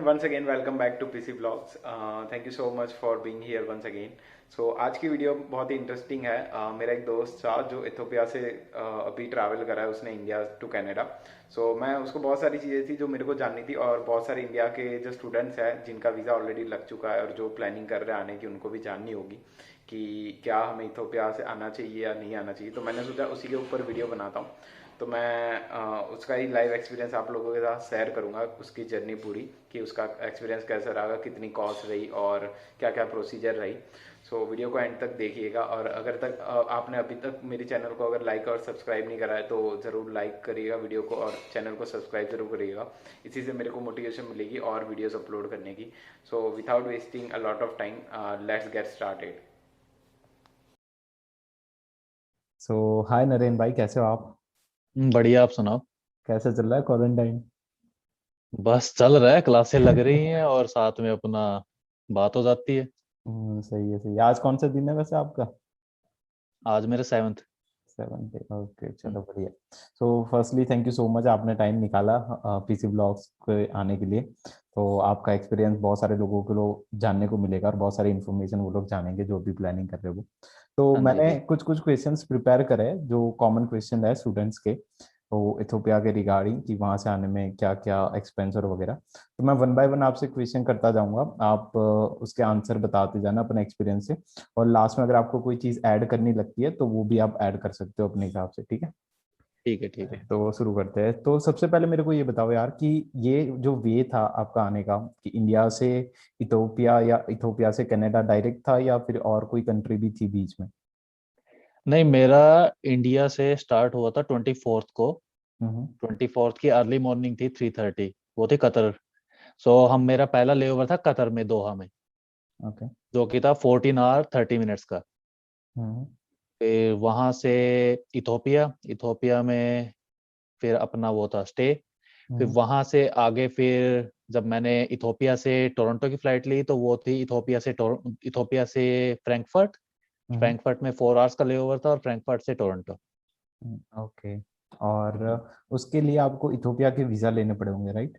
once again welcome back to PC Vlogs. Thank you so much for being here once again. So आज की video बहुत ही interesting है। मेरा एक दोस्त था जो इथोपिया से अभी ट्रैवल करा है उसने इंडिया टू कनाडा। सो मैं उसको बहुत सारी चीज़ें थी जो मेरे को जाननी थी और बहुत सारे इंडिया के जो स्टूडेंट्स हैं जिनका वीज़ा ऑलरेडी लग चुका है और जो प्लानिंग कर रहे हैं आने की उनको भी जाननी होगी कि क्या हमें इथोपिया से आना चाहिए या नहीं आना चाहिए। तो मैंने सोचा उसी के ऊपर वीडियो बनाता हूँ। तो मैं उसका ही लाइव एक्सपीरियंस आप लोगों के साथ शेयर करूंगा, उसकी जर्नी पूरी कि उसका एक्सपीरियंस कैसा रहा, कितनी कॉस्ट रही और क्या क्या प्रोसीजर रही। सो वीडियो को एंड तक देखिएगा और अगर तक आपने अभी तक मेरे चैनल को अगर लाइक और सब्सक्राइब नहीं करा है तो ज़रूर लाइक करिएगा वीडियो को और चैनल को सब्सक्राइब जरूर करिएगा। इसी से मेरे को मोटिवेशन मिलेगी और वीडियोस अपलोड करने की। So without wasting a lot of time, let's get started. So hi Naren भाई, कैसे हो आप? बढ़िया। आप सुनाओ। कैसे चल रहा है क्वारंटाइन? बस चल रहा है, क्लासेस लग रही हैं और साथ में अपना बात हो जाती है। सही है, सही है। आज कौन सा दिन है वैसे आपका? आज मेरे 7th। 7 डे, ओके, चलो बढ़िया। So firstly thank you so much, आपने टाइम निकाला पीसी ब्लॉग्स के आने के लिए। तो आपका एक्सपीरियंस बहुत सारे लोगों को जानने को मिलेगा और बहुत सारी इन्फॉर्मेशन वो लोग जानेंगे जो भी प्लानिंग कर रहे हो। तो हाँ जी। मैंने कुछ कुछ क्वेश्चंस प्रिपेयर करे हैं जो कॉमन क्वेश्चन है स्टूडेंट्स के, तो इथोपिया के रिगार्डिंग कि वहाँ से आने में क्या क्या एक्सपेंस और वगैरह। तो मैं वन बाय वन आपसे क्वेश्चन करता जाऊंगा, आप उसके आंसर बताते जाना अपने एक्सपीरियंस से। और लास्ट में अगर आपको कोई चीज ऐड करनी लगती है तो वो भी आप ऐड कर सकते हो अपने हिसाब से, ठीक है? ठीक है, ठीक है। तो शुरू करते हैं। तो सबसे पहले मेरे को ये बताओ यार कि ये जो वे था आपका आने का, कि इंडिया से इथोपिया या इथोपिया से कनाडा डायरेक्ट था या फिर और कोई कंट्री भी थी बीच में? नहीं, मेरा इंडिया से स्टार्ट हुआ था 24th को। हम्म। 24th की अर्ली मॉर्निंग थी 3:30, वो थी कतर। सो हम मेरा पहला लेओवर था कतर में, दोहा में, ओके। जो कि था 14 hour 30 minutes का। हम्म। फिर वहां से इथोपिया, इथोपिया में फिर अपना वो था स्टे। फिर हम्म। वहां से आगे फिर जब मैंने इथोपिया से टोरंटो की फ्लाइट ली तो वो थी इथोपिया से फ्रैंकफर्ट। हम्म। फ्रैंकफर्ट में 4 hours का लेओवर था और फ्रैंकफर्ट से टोरंटो। ओके। और उसके लिए आपको इथोपिया के वीजा लेने पड़े होंगे, राइट?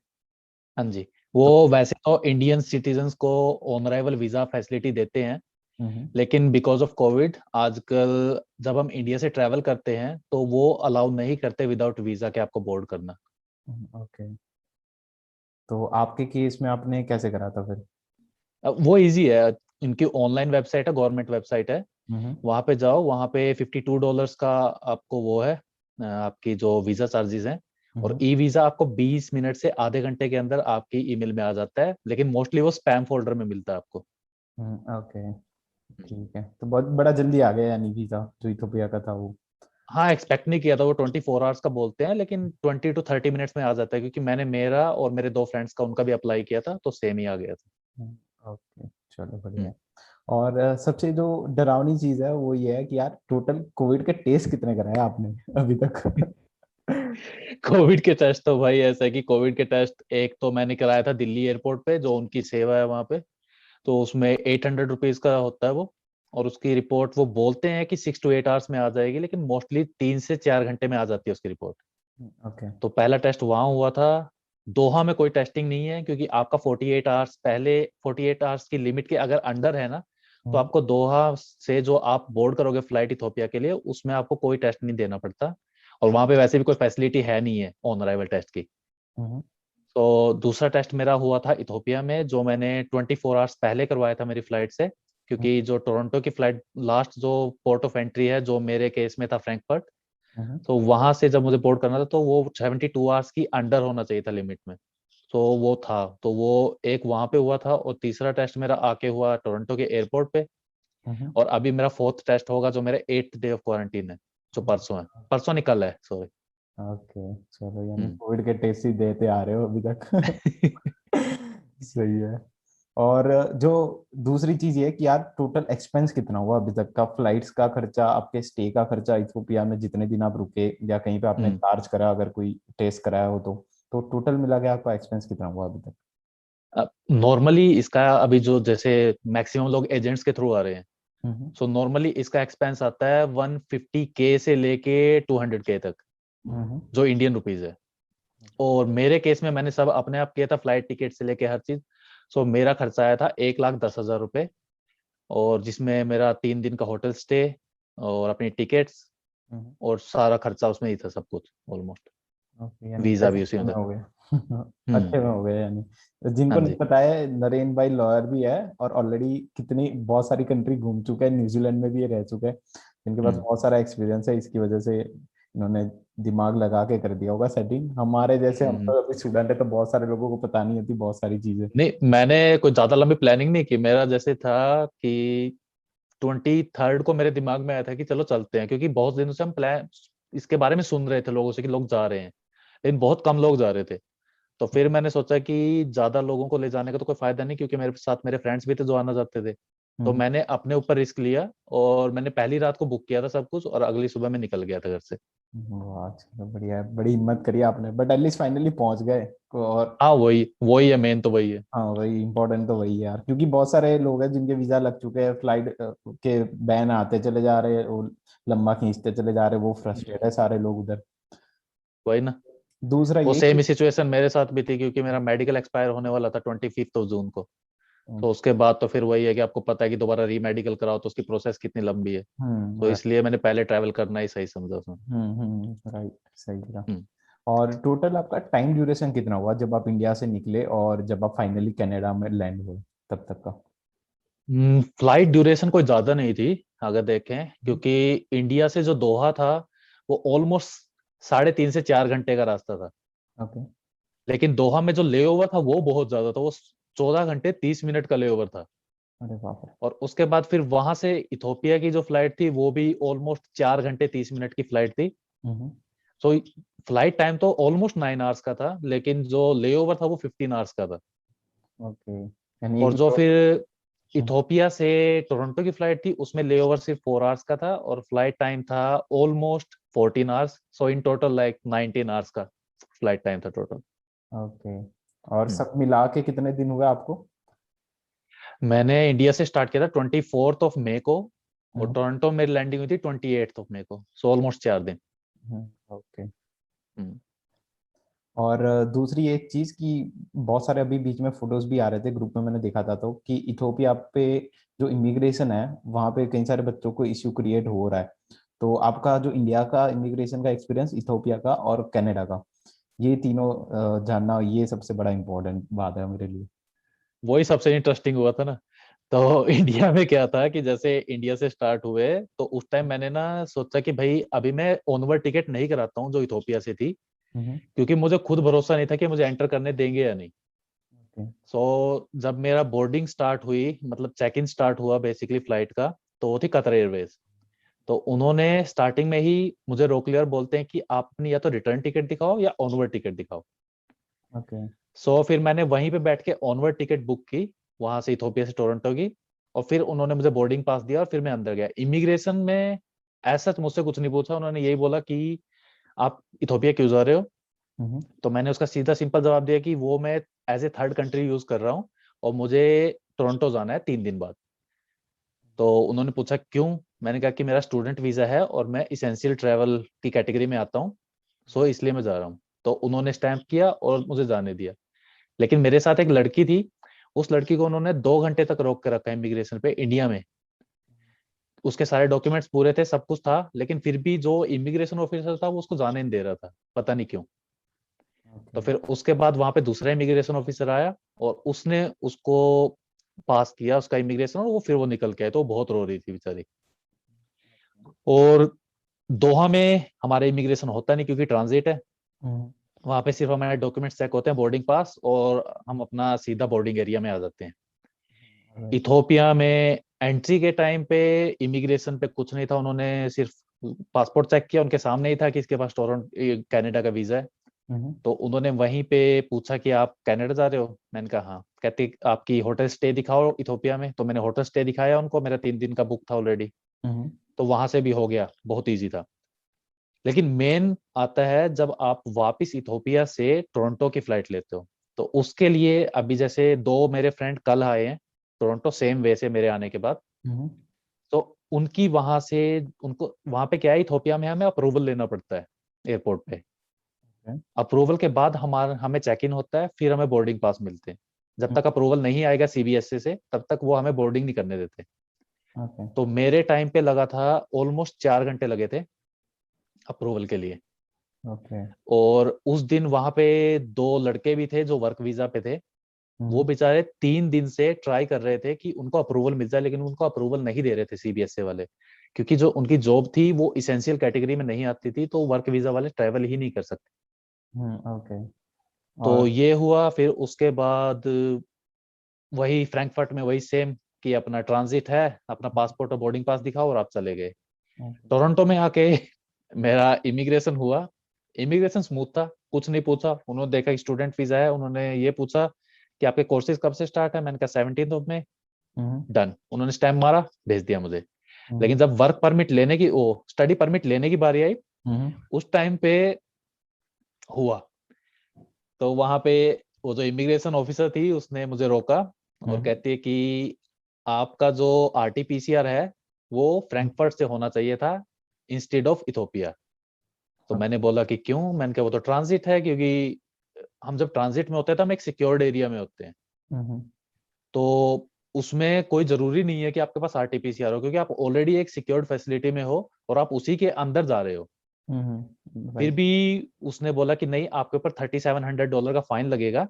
हाँ जी। तो वो वैसे तो इंडियन सिटीजन्स को ऑन अराइवल वीजा फैसिलिटी देते हैं, हम्म। लेकिन बिकॉज ऑफ कोविड आजकल जब हम इंडिया से ट्रैवल करते हैं तो वो अलाउ नहीं करते विदाउट वीजा के आपको बोर्ड करना। ओके। तो आपके केस में आपने कैसे करा था फिर? अब वो इजी है। इनकी ऑनलाइन वेबसाइट है, गवर्नमेंट वेबसाइट है। हम्म। वहां पे जाओ, वहां पे $52 का आपको वो है, आपकी जो वीजा चार्जेस हैं। और हम्म। ई वीजा आपको 20 मिनट से आधे घंटे के अंदर आपकी ईमेल में आ जाता है, लेकिन मोस्टली वो स्पैम फोल्डर में मिलता है आपको। ओके, ठीक है। तो बहुत बड़ा जल्दी आ गया यानी वीजा जो इथोपिया का था वो। हाँ, एक्सपेक्ट नहीं किया था। वो 24 hours का बोलते हैं, लेकिन 20 to 30 मिनट्स में आ जाता है, क्योंकि मैंने मेरा और मेरे दो फ्रेंड्स का उनका भी अप्लाई किया था तो सेम ही आ गया था। ओके, चलो बढ़िया हम्म। है। और सबसे जो डरावनी चीज है वो ये है कि यार टोटल कोविड के टेस्ट कितने कराए आपने अभी तक? कोविड के टेस्ट तो भाई ऐसा है कि कोविड के टेस्ट एक तो मैंने कराया था दिल्ली एयरपोर्ट पे, जो उनकी सेवा है वहां पे। तो उसमें ₹800 का होता है वो। और उसकी रिपोर्ट वो बोलते हैं कि 6 to 8 hours में आ जाएगी, लेकिन मोस्टली 3 से 4 घंटे में आ जाती है उसकी रिपोर्ट। ओके। तो पहला टेस्ट वहां हुआ था। दोहा में कोई टेस्टिंग नहीं है, क्योंकि आपका 48 आवर्स पहले, 48 आवर्स की लिमिट के अगर अंडर है ना, तो आपको दोहा से जो आप बोर्ड करोगे फ्लाइट इथोपिया के लिए, उसमें आपको कोई टेस्ट नहीं देना पड़ता। और वहां पे वैसे भी कोई फैसिलिटी है नहीं है ऑन अराइवल टेस्ट की। तो दूसरा टेस्ट मेरा हुआ था इथोपिया में, जो मैंने 24 आवर्स पहले करवाया था मेरी फ्लाइट से। क्योंकि जो टोरंटो की फ्लाइट लास्ट जो पोर्ट ऑफ एंट्री है, जो मेरे केस में था फ्रैंकफर्ट, तो वहां से जब मुझे बोर्ड करना था तो वो 72 आवर्स की अंडर होना चाहिए था लिमिट में। तो वो था, तो वो एक वहां पे हुआ था। और तीसरा टेस्ट मेरा आके हुआ टोरंटो के एयरपोर्ट पे। और अभी मेरा फोर्थ टेस्ट होगा, जो मेरा 8th डे ऑफ क्वारंटीन है, जो परसों है। परसों निकल है, सॉरी। ओके, चलो यानी कोविड के टेस्ट ही देते आ रहे हो अभी तक। सही है। और जो दूसरी चीज ये है कि यार टोटल एक्सपेंस कितना हुआ अभी तक का? फ्लाइट्स का खर्चा, आपके स्टे का खर्चा इथियोपिया में जितने दिन आप रुके, या कहीं पे आपने चार्ज करा अगर कोई टेस्ट कराया हो तो टोटल मिला के आपका एक्सपेंस कितना हुआ अभी तक? नॉर्मली इसका अभी जो जैसे मैक्सिमम लोग एजेंट्स के थ्रू आ रहे हैं, हम्म। सो नॉर्मली इसका एक्सपेंस आता है 150K से लेके 200K तक, हम्म। जो इंडियन रुपीज है। और मेरे केस में मैंने सब अपने आप किया था, फ्लाइट टिकट से लेके हर चीज। सो मेरा खर्चा आया था 1,10,000 रुपये, और जिसमें मेरा 3 दिन का होटल स्टे और अपनी टिकट्स हम्म, और सारा खर्चा उसमें ही था, सब कुछ ऑलमोस्ट। ओके, यानी वीजा भी उसी सस्ते में में था। हो गए। हम्म। अच्छे में हो गए यानी। तो जिनको हाँ नहीं जी। पता है, नरेन भाई लॉयर भी है और ऑलरेडी कितनी बहुत सारी कंट्री घूम चुके हैं, न्यूजीलैंड में भी ये रह चुके हैं। इनके पास हम्म। बहुत सारा एक्सपीरियंस है, इसकी वजह से इन्होंने दिमाग लगा के कर दिया होगा सेटिंग। हमारे जैसे, हम हम्म। तो अभी स्टूडेंट है, तो बहुत सारे लोगों को पता नहीं होती बहुत सारी चीजें। नहीं, मैंने कोई ज्यादा लंबी प्लानिंग नहीं की। मेरा जैसे था कि 23rd को मेरे दिमाग में आया था कि चलो चलते हैं, क्योंकि बहुत दिनों से हम प्लान इसके बारे में सुन रहे थे लोगों से कि लोग जा रहे हैं, लेकिन बहुत कम लोग जा रहे थे। तो फिर मैंने सोचा कि ज्यादा लोगों को ले जाने का तो कोई फायदा नहीं, क्योंकि मेरे साथ मेरे फ्रेंड्स भी थे जो आना चाहते थे। तो हम्म। मैंने अपने ऊपर रिस्क लिया, और मैंने पहली रात को बुक किया था सब कुछ, और अगली सुबह मैं निकल गया था घर से। वाह, चलो बढ़िया है, बड़ी हिम्मत करी आपने, बट एटलीस्ट फाइनली पहुंच गए। और हाँ, वही वही है, मेन तो वही है। हाँ, वही इम्पोर्टेंट तो वही है यार, क्योंकि बहुत सारे लोग हैं जिनके वीजा लग चुके हैं, फ्लाइट के बैन आते चले जा रहे हैं, वो लंबा खींचते चले जा रहे हैं, वो फ्रस्ट्रेट है सारे लोग उधर। वही ना। दूसरा वो ये सेम कि ही सिचुएशन मेरे साथ भी थी, क्योंकि मेरा मेडिकल एक्सपायर होने वाला था 25 जून को। तो उसके बाद तो फिर वही है कि आपको पता है कि दोबारा री मेडिकल कराओ तो उसकी प्रोसेस कितनी लंबी है। तो राइट। इसलिए मैंने पहले ट्रैवल करना ही सही समझा उसमें। राइट, सही करा। हम्म। और टोटल आपका टाइम ड्यूरेशन कितना हुआ जब आप इंडिया से निकले और जब आप फाइनली कनाडा में लैंड हुए, तब तक का? फ्लाइट ड्यूरेशन कोई ज्यादा नहीं थी अगर देखें, क्योंकि इंडिया से जो दोहा था वो ऑलमोस्ट 3.5 से 4 घंटे का रास्ता था। ओके। लेकिन दोहा में जो लेओवर था वो बहुत ज्यादा था, वो 14 घंटे 30 मिनट का लेओवर था। अरे बाप रे। और उसके बाद फिर वहां से इथोपिया की जो फ्लाइट थी वो भी ऑलमोस्ट 4 घंटे 30 मिनट की फ्लाइट थी। हम्म। सो फ्लाइट टाइम तो ऑलमोस्ट 9 आवर्स का था, लेकिन जो लेओवर था वो 15 आवर्स का था। ओके, यानी एक और जो फिर हम्म, इथोपिया से टोरंटो की फ्लाइट थी उसमें लेओवर सिर्फ 4 आवर्स का था, और फ्लाइट टाइम था almost 14 hours. So in total like 19 hours का फ्लाइट टाइम था टोटल। ओके। और सब मिला के कितने दिन हुए आपको? मैंने इंडिया से स्टार्ट किया था 24 मई को, और हम्म। टोरंटो में लैंडिंग हुई थी 28 मई को। सो ऑलमोस्ट 4 दिन। ओके। हम्म। और दूसरी एक चीज कि बहुत सारे अभी बीच में फोटोज भी आ रहे थे ग्रुप में, मैंने देखा था, तो कि इथोपिया पे जो इमिग्रेशन है वहाँ पे कई सारे बच्चों को इश्यू क्रिएट हो रहा है। तो आपका जो इंडिया का इमिग्रेशन का एक्सपीरियंस, इथोपिया का और कनाडा का, ये तीनों जानना, ये सबसे बड़ा इम्पोर्टेंट बात है मेरे लिए। वही सबसे इंटरेस्टिंग हुआ था ना। तो इंडिया में क्या था कि जैसे इंडिया से स्टार्ट हुए तो उस टाइम मैंने ना सोचा कि भाई अभी मैं ऑनवर्ड टिकट नहीं कराता हूँ जो इथोपिया से थी, हम्म। क्योंकि मुझे खुद भरोसा नहीं था कि मुझे एंटर करने देंगे या नहीं। ओके। सो जब मेरा बोर्डिंग स्टार्ट हुई, मतलब चेक इन स्टार्ट हुआ बेसिकली फ्लाइट का, तो वो थी कतर एयरवेज। तो उन्होंने स्टार्टिंग में ही मुझे रोक लिया और बोलते हैं कि आप अपनी या तो रिटर्न टिकट दिखाओ या ऑनवर्ड टिकट दिखाओ। ओके। सो फिर मैंने वहीं पे बैठ के ऑनवर्ड टिकट बुक की, वहां से इथोपिया से टोरंटो की। और फिर उन्होंने मुझे बोर्डिंग पास दिया और फिर मैं अंदर गया। इमिग्रेशन में ऐसा मुझसे कुछ नहीं पूछा, उन्होंने यही बोला कि आप इथोपिया क्यों जा रहे हो। हम्म। तो मैंने उसका सीधा सिंपल जवाब दिया कि वो मैं as a third country use कर रहा हूँ, और मुझे टोरंटो जाना है 3 दिन बाद। तो उन्होंने पूछा क्यों। मैंने कहा कि मेरा स्टूडेंट वीजा है और मैं इसेंशियल ट्रैवल की कैटेगरी में आता हूँ, सो इसलिए मैं जा रहा हूँ। तो उन्होंने स्टैंप किया और मुझे जाने दिया। लेकिन मेरे साथ एक लड़की थी, उस लड़की को उन्होंने 2 घंटे तक रोक के रखा इमिग्रेशन पे इंडिया में। उसके सारे डॉक्यूमेंट्स पूरे थे, सब कुछ था, लेकिन फिर भी जो इमिग्रेशन ऑफिसर था वो उसको जाने नहीं दे रहा था, पता नहीं क्यों। ओके। तो फिर उसके बाद वहां पे दूसरा इमिग्रेशन ऑफिसर आया और उसने उसको पास किया उसका इमिग्रेशन, और वो फिर वो निकल के आए। तो वो बहुत रो रही थी बेचारी। और दोहा में हमारे इमिग्रेशन होता नहीं क्योंकि ट्रांजिट है। हम्म। वहां पे सिर्फ हमारे डॉक्यूमेंट्स चेक होते हैं, बोर्डिंग पास, और हम अपना सीधा बोर्डिंग एरिया में आ जाते हैं। राइट। इथोपिया में एंट्री के टाइम पे इमिग्रेशन पे कुछ नहीं था, उन्होंने सिर्फ पासपोर्ट चेक किया, उनके सामने ही था कि इसके पास टोरंटो कनाडा का वीजा है। हम्म। तो उन्होंने वहीं पे पूछा कि आप कनाडा जा रहे हो। मैंने कहा हाँ। कहते आपकी होटल स्टे दिखाओ इथोपिया में। तो मैंने होटल स्टे दिखाया उनको, मेरा 3 दिन का बुक था ऑलरेडी। हम्म। तो वहां से भी हो गया, बहुत ईजी था। लेकिन मेन आता है जब आप वापस इथोपिया से टोरंटो की फ्लाइट लेते हो। तो उसके लिए अभी जैसे दो मेरे फ्रेंड कल आए हैं टोरंटो, सेम वे से मेरे आने के बाद। हम्म। तो उनकी वहां से, उनको वहां पे क्या है, इथोपिया में हमें अप्रूवल लेना पड़ता है एयरपोर्ट पे। अप्रूवल के बाद हमें चेक इन होता है, फिर हमें बोर्डिंग पास मिलते हैं। जब तक अप्रूवल नहीं आएगा सीबीएसई से तब तक वो हमें बोर्डिंग नहीं करने देते। ओके तो मेरे टाइम पे लगा था ऑलमोस्ट 4 घंटे लगे थे अप्रूवल के लिए। ओके और उस दिन वहां पे 2 लड़के भी थे जो वर्क वीजा पे थे। वो बेचारे 3 दिन से ट्राई कर रहे थे कि उनको अप्रूवल मिल जाए, लेकिन उनको अप्रूवल नहीं दे रहे थे सीबीएसई वाले, क्योंकि जो उनकी जॉब थी वो इसेंशियल कैटेगरी में नहीं आती थी, तो वर्क वीजा वाले ट्रैवल ही नहीं कर सकते। ओके तो और ये हुआ। फिर उसके बाद वही फ्रैंकफर्ट में वही सेम कि अपना ट्रांजिट है, अपना पासपोर्ट और बोर्डिंग पास दिखाओ और आप चले गए। टोरंटो में आके मेरा इमिग्रेशन हुआ। इमिग्रेशन स्मूथ था, कुछ नहीं पूछा। उन्होंने देखा कि स्टूडेंट वीजा है, उन्होंने ये पूछा कि आपके कोर्सेज कब से स्टार्ट है। मैंने कहा 17 मई। डन, उन्होंने स्टैम्प मारा, भेज दिया मुझे। लेकिन जब वर्क परमिट लेने की, ओ स्टडी परमिट लेने की बारी आई, उस टाइम पे हुआ। तो वहां पे वो जो इमिग्रेशन ऑफिसर थी उसने मुझे रोका और कहती है कि आपका जो आरटीपीसीआर है वो फ्रैंकफर्ट से होना चाहिए था इंस्टेड ऑफ इथोपिया। तो मैंने बोला कि क्यों? मैंने कहा वो तो ट्रांजिट है, क्योंकि हम जब ट्रांजिट में होते हैं तो हम एक सिक्योर्ड एरिया में होते हैं। तो उसमें कोई जरूरी नहीं है कि आपके पास आरटीपीसीआर हो, क्योंकि आप ऑलरेडी एक सिक्योर्ड फैसिलिटी में हो और आप उसी के अंदर जा रहे हो। फिर भी उसने बोला कि नहीं, आपके ऊपर $3700 का फाइन लगेगा,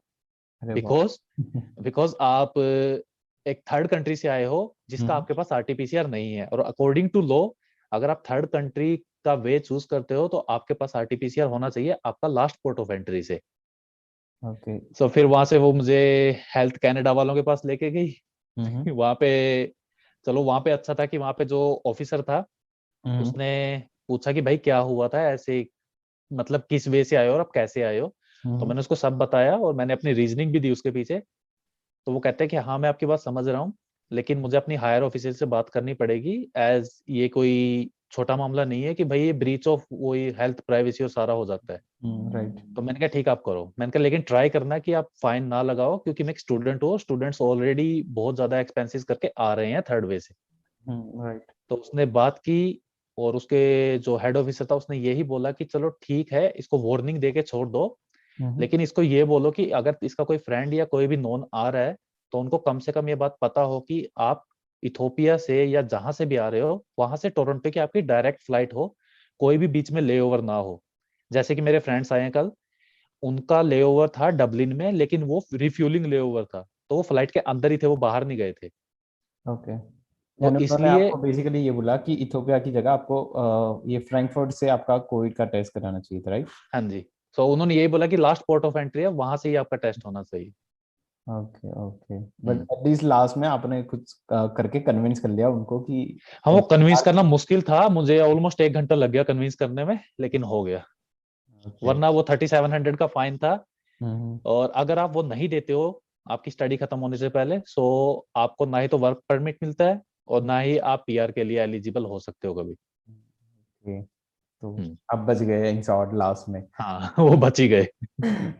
बिकॉज बिकॉज आप एक थर्ड कंट्री से आए हो जिसका आपके पास आरटीपीसीआर नहीं है। और अकॉर्डिंग टू लॉ, अगर आप थर्ड कंट्री का वे चूज करते हो तो आपके पास आरटीपीसीआर होना चाहिए आपका लास्ट पोर्ट ऑफ एंट्री से। ओके सो फिर वहां से वो मुझे हेल्थ कनाडा वालों के पास लेके गई। वहां पे, चलो वहां पे अच्छा था कि वहां पे जो ऑफिसर था उसने पूछा कि भाई क्या हुआ था ऐसे, मतलब किस वे से आए हो और आप कैसे आए हो। तो मैंने उसको सब बताया और मैंने अपनी रीजनिंग भी दी उसके पीछे। तो वो कहते हैं कि हाँ मैं आपकी बात समझ रहा हूँ, लेकिन मुझे अपनी हायर ऑफिसर से बात करनी पड़ेगी, एज ये कोई छोटा मामला नहीं है कि भाई ये ब्रीच ऑफ वही हेल्थ प्राइवेसी और सारा हो जाता है। राइट तो मैंने कहा ठीक आप करो। मैंने कहा लेकिन ट्राई करना कि आप फाइन ना लगाओ, क्योंकि मैं एक स्टूडेंट हूँ, स्टूडेंट्स ऑलरेडी बहुत ज्यादा एक्सपेंसेस करके आ रहे हैं थर्ड वे से। राइट तो उसने बात की और उसके जो हेड ऑफिसर था उसने यही बोला कि चलो ठीक है, इसको वार्निंग दे के छोड़ दो, लेकिन इसको ये बोलो कि अगर इसका कोई फ्रेंड या कोई भी नोन आ रहा है तो उनको कम से कम ये बात पता हो कि आप इथोपिया से या जहां से भी आ रहे हो वहां से टोरंटो की आपकी डायरेक्ट फ्लाइट हो, कोई भी बीच में लेओवर ना हो। जैसे कि मेरे फ्रेंड्स आए हैं कल, उनका लेओवर था डबलिन में, लेकिन वो रिफ्यूलिंग लेओवर था, तो वो फ्लाइट के अंदर ही थे, वो बाहर नहीं गए थे। ओके तो यानी उन्होंने इसलिए, आपको बेसिकली ये बोला कि इथोपिया की जगह आपको ये फ्रैंकफर्ट से आपका कोविड का टेस्ट कराना चाहिए था, राइट? हाँ जी, तो उन्होंने यही बोला कि लास्ट पोर्ट ऑफ एंट्री है, वहां से ही आपका टेस्ट होना चाहिए। Okay okay but at least last में आपने कुछ करके कन्विंस कर लिया उनको कि हाँ, वो कन्विंस करना मुश्किल था, मुझे ऑलमोस्ट 1 घंटा लग गया कन्विंस करने में, लेकिन हो गया। ओके वरना वो 3700 का फाइन था। हम्म और अगर आप वो नहीं देते हो आपकी स्टडी खत्म होने से पहले, सो आपको ना ही तो वर्क परमिट मिलता है और ना ही आप पीआर के लिए एलिजिबल हो सकते हो कभी। ओके तो हम्म, अब बच गए इन शॉर्ट लास्ट में। हाँ वो बच ही गए।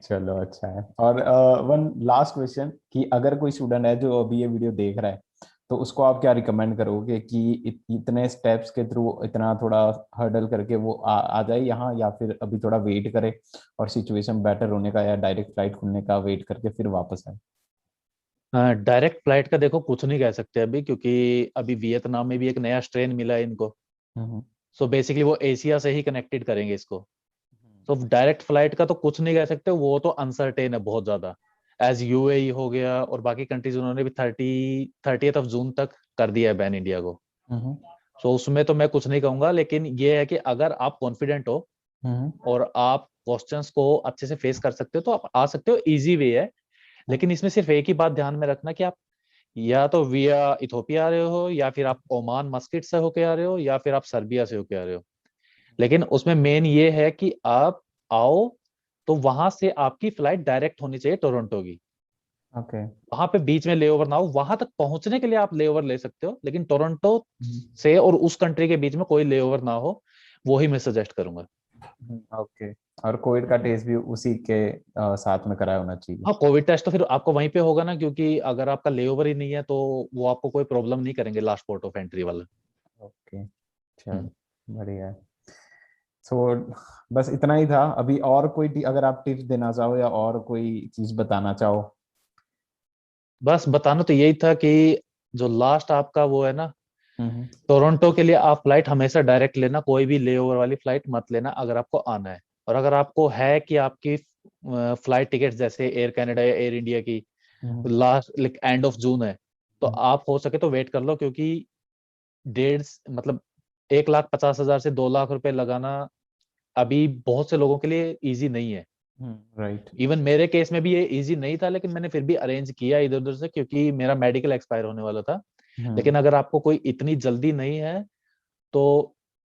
चलो अच्छा है। और वन लास्ट क्वेश्चन कि अगर कोई स्टूडेंट है जो अभी ये वीडियो देख रहा है तो उसको आप क्या रिकमेंड करोगे कि इतने स्टेप्स के थ्रू इतना थोड़ा हर्डल करके वो आ जाए यहाँ, या फिर अभी थोड़ा वेट करे और सिचुएशन बेटर होने का या डायरेक्ट फ्लाइट खुलने का वेट करके फिर वापस आए? डायरेक्ट फ्लाइट का देखो कुछ नहीं कह सकते अभी, क्योंकि अभी वियतनाम में भी एक नया स्ट्रेन मिला है इनको। हम्म सो बेसिकली वो एशिया से ही कनेक्टेड करेंगे इसको। तो डायरेक्ट फ्लाइट का तो कुछ नहीं कह सकते, वो तो अनसर्टेन है बहुत ज्यादा। एज यूएई हो गया और बाकी कंट्रीज, उन्होंने भी 30th ऑफ जून तक कर दिया है बैन इंडिया को। हम्म सो उसमें तो मैं कुछ नहीं कहूंगा, लेकिन ये है कि अगर आप कॉन्फिडेंट हो हम्म और आप क्वेश्चंस को अच्छे से फेस कर सकते हो तो आप आ सकते हो, इजी वे है। लेकिन इसमें सिर्फ एक ही बात ध्यान में रखना कि आप या तो विया इथोपिया आ रहे हो, या फिर आप ओमान मस्किट से होके आ रहे हो, या फिर आप सर्बिया से होके आ रहे हो। लेकिन उसमें मेन ये है कि आप आओ तो वहां से आपकी फ्लाइट डायरेक्ट होनी चाहिए टोरंटो की। ओके वहां पे बीच में लेओवर ना हो, वहां तक पहुंचने के लिए आप लेओवर ले सकते हो, लेकिन टोरंटो से और उस कंट्री के बीच में कोई लेओवर ना हो, वो ही मैं सजेस्ट करूंगा। ओके और कोविड का टेस्ट भी उसी के साथ में कराया होना चाहिए? हाँ, कोविड टेस्ट तो फिर आपको वहीं पे होगा ना, क्योंकि अगर आपका लेओवर ही नहीं है तो वो आपको कोई प्रॉब्लम नहीं करेंगे लास्ट पोर्ट ऑफ एंट्री वाला। ओके चलो बढ़िया है। सो बस इतना ही था अभी। और कोई अगर आप टिप्स देना चाहो या और कोई चीज बताना चाहो? बस बताना तो यही था कि जो लास्ट आपका वो है ना, हम्म। टोरंटो के लिए आप फ्लाइट हमेशा डायरेक्ट लेना, कोई भी लेओवर वाली फ्लाइट मत लेना अगर आपको आना है। और अगर आपको है कि आपकी फ्लाइट टिकट जैसे एयर कनाडा या एयर इंडिया की हम्म। Last like end of June है, तो हम्म। आप हो सके तो वेट कर लो, क्योंकि मतलब 1,50,000 से 2 लाख रुपए लगाना अभी बहुत से लोगों के लिए इजी नहीं है। राइट। इवन मेरे केस में भी ये इजी नहीं था, लेकिन मैंने फिर भी अरेंज किया इधर उधर से, क्योंकि मेरा मेडिकल एक्सपायर होने वाला था। हम्म। लेकिन अगर आपको कोई इतनी जल्दी नहीं है तो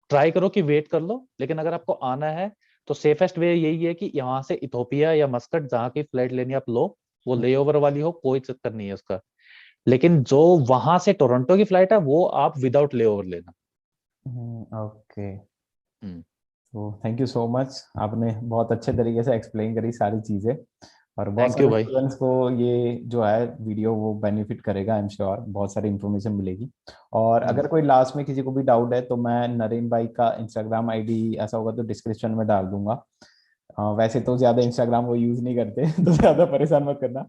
ट्राई करो कि वेट कर लो। लेकिन अगर आपको आना है तो सेफेस्ट वे यही है कि यहाँ से इथोपिया या मस्कट जहाँ की फ्लाइट लेनी आप लो, वो लेओवर वाली हो, कोई चक्कर नहीं है उसका। लेकिन जो वहां से टोरंटो की फ्लाइट है वो आप विदाउट लेओवर लेना। ओके। हम्म। तो थैंक यू सो मच, आपने बहुत अच्छे तरीके से एक्सप्लेन करी सारी चीजें। और बहुत थैंक यू सारे भाई। स्टूडेंट्स को ये जो है वीडियो वो बेनिफिट करेगा, आई एम श्योर। बहुत सारी इन्फॉर्मेशन मिलेगी। और हम्म। अगर कोई लास्ट में किसी को भी डाउट है तो मैं नरेन भाई का इंस्टाग्राम आईडी ऐसा होगा तो डिस्क्रिप्शन में डाल दूंगा। वैसे तो ज्यादा इंस्टाग्राम वो यूज नहीं करते तो ज्यादा परेशान मत करना।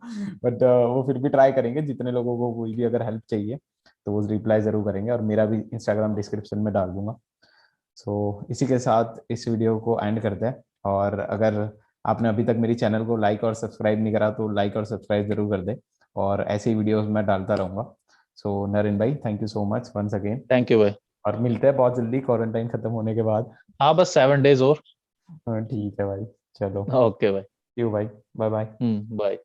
बट वो फिर भी ट्राई करेंगे, जितने लोगों को कोई भी अगर हेल्प चाहिए तो वो रिप्लाई जरूर करेंगे। और मेरा भी इंस्टाग्राम डिस्क्रिप्शन में डाल दूंगा। सो इसी के साथ इस वीडियो को एंड करते हैं। और अगर आपने अभी तक मेरी चैनल को लाइक और सब्सक्राइब नहीं करा तो लाइक और सब्सक्राइब जरूर कर दे। और ऐसी वीडियोस मैं डालता रहूंगा। सो नरेन भाई, thank you so much once again. Thank you भाई। और मिलते हैं बहुत जल्दी क्वारंटाइन खत्म होने के बाद। हाँ बस 7 days और। हाँ, ठीक है भाई। चलो। ओके भाई। यू भाई। Bye bye. बाय।